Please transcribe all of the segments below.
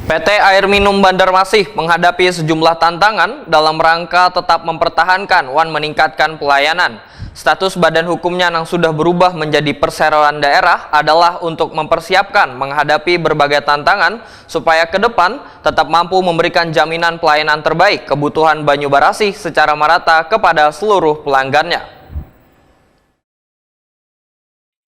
PT Air Minum Banjarmasin menghadapi sejumlah tantangan dalam rangka tetap mempertahankan dan meningkatkan pelayanan. Status badan hukumnya yang sudah berubah menjadi perseroan daerah adalah untuk mempersiapkan menghadapi berbagai tantangan supaya ke depan tetap mampu memberikan jaminan pelayanan terbaik kebutuhan Banyu Barasih secara merata kepada seluruh pelanggannya.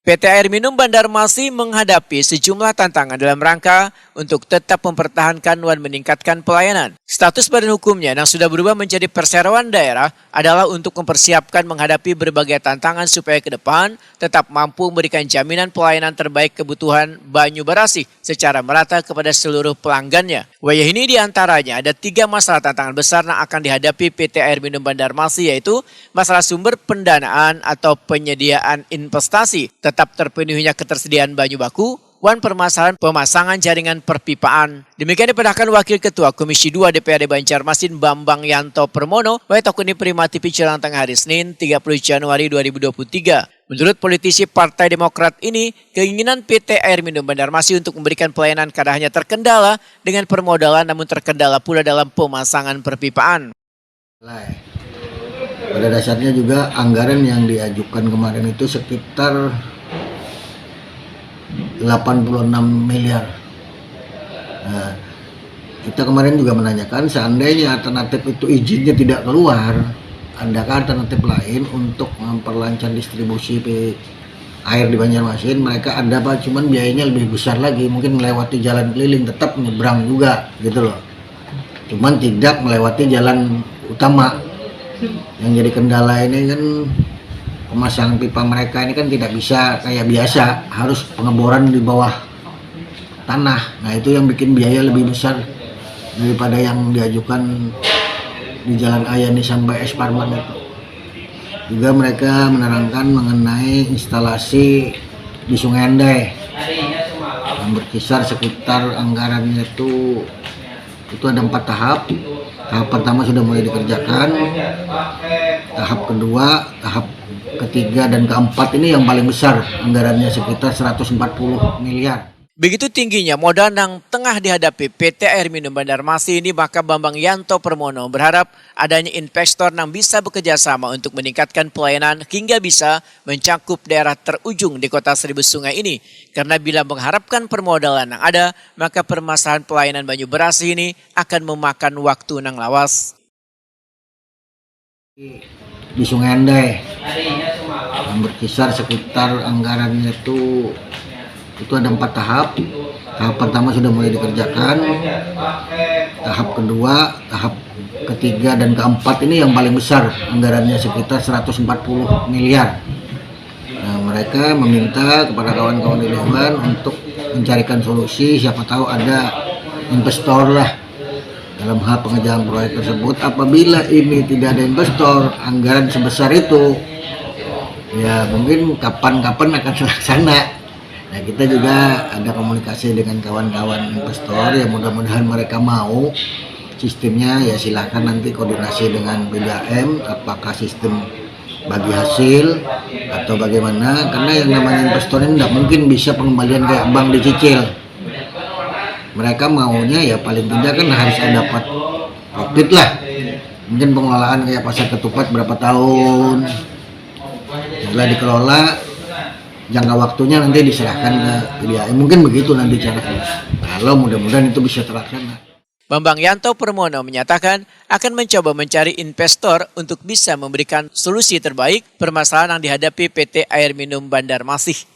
PT Air Minum Banjarmasin menghadapi sejumlah tantangan dalam rangka untuk tetap mempertahankan dan meningkatkan pelayanan. Status badan hukumnya yang sudah berubah menjadi perseroan daerah adalah untuk mempersiapkan menghadapi berbagai tantangan supaya ke depan tetap mampu memberikan jaminan pelayanan terbaik kebutuhan Banyu Barasih secara merata kepada seluruh pelanggannya. Wayah ini diantaranya ada 3 masalah tantangan besar yang akan dihadapi PT Air Minum Banjarmasin, yaitu masalah sumber pendanaan atau penyediaan investasi, tetap terpenuhinya ketersediaan banyu baku, dan permasalahan pemasangan jaringan perpipaan. Demikian diperintahkan Wakil Ketua Komisi 2 DPRD Banjarmasin Bambang Yanto Permono oleh Tokuni Prima TV Cilang Tengah hari Senin 30 Januari 2023. Menurut politisi Partai Demokrat ini, keinginan PT Air Minum Banjarmasin untuk memberikan pelayanan kadang hanya terkendala dengan permodalan, namun terkendala pula dalam pemasangan perpipaan. Pada dasarnya juga anggaran yang diajukan kemarin itu sekitar 86 miliar. Nah, kita kemarin juga menanyakan seandainya alternatif itu izinnya tidak keluar, adakah alternatif lain untuk memperlancar distribusi air di Banjarmasin? Mereka ada apa, cuman biayanya lebih besar lagi, mungkin melewati jalan keliling, tetap menyeberang juga gitu loh. Cuman tidak melewati jalan utama. Yang jadi kendala ini kan pemasangan pipa mereka ini kan tidak bisa kayak biasa, harus pengeboran di bawah tanah. Nah itu yang bikin biaya lebih besar daripada yang diajukan di Jalan Ayani sampai Es Parman itu. Juga mereka menerangkan mengenai instalasi di Sungai Andai yang berkisar sekitar anggarannya itu ada 4 tahap. Tahap pertama sudah mulai dikerjakan, tahap kedua, tahap ketiga dan keempat ini yang paling besar, anggarannya sekitar 140 miliar. Begitu tingginya modal yang tengah dihadapi PT Air Minum Banjarmasin ini, maka Bambang Yanto Permono berharap adanya investor yang bisa bekerja sama untuk meningkatkan pelayanan hingga bisa mencakup daerah terujung di kota Seribu Sungai ini. Karena bila mengharapkan permodalan yang ada, maka permasalahan pelayanan Banyu Barasih ini akan memakan waktu yang lawas. Di Sungai Andai yang berkisar sekitar anggarannya itu ada 4 tahap. Tahap pertama sudah mulai dikerjakan, tahap kedua, tahap ketiga dan keempat ini yang paling besar, anggarannya sekitar 140 miliar. Nah, mereka meminta kepada kawan-kawan di Dewan untuk mencarikan solusi, siapa tahu ada investor lah dalam hal pengerjaan proyek tersebut. Apabila ini tidak ada investor, anggaran sebesar itu ya mungkin kapan-kapan akan terlaksana. Nah, kita juga ada komunikasi dengan kawan-kawan investor, ya mudah-mudahan mereka mau. Sistemnya ya silakan nanti koordinasi dengan PDAM, apakah sistem bagi hasil atau bagaimana, karena yang namanya investor ini tidak mungkin bisa pengembalian kayak bank dicicil. Mereka maunya ya paling tidak kan harus ada dapat profit lah. Mungkin pengelolaan kayak pasar ketupat berapa tahun, setelah dikelola jangka waktunya nanti diserahkan ke PDAM. Mungkin begitu nanti caranya. Kalau mudah-mudahan itu bisa terlaksana. Bambang Yanto Permono menyatakan akan mencoba mencari investor untuk bisa memberikan solusi terbaik permasalahan yang dihadapi PT Air Minum Banjarmasin.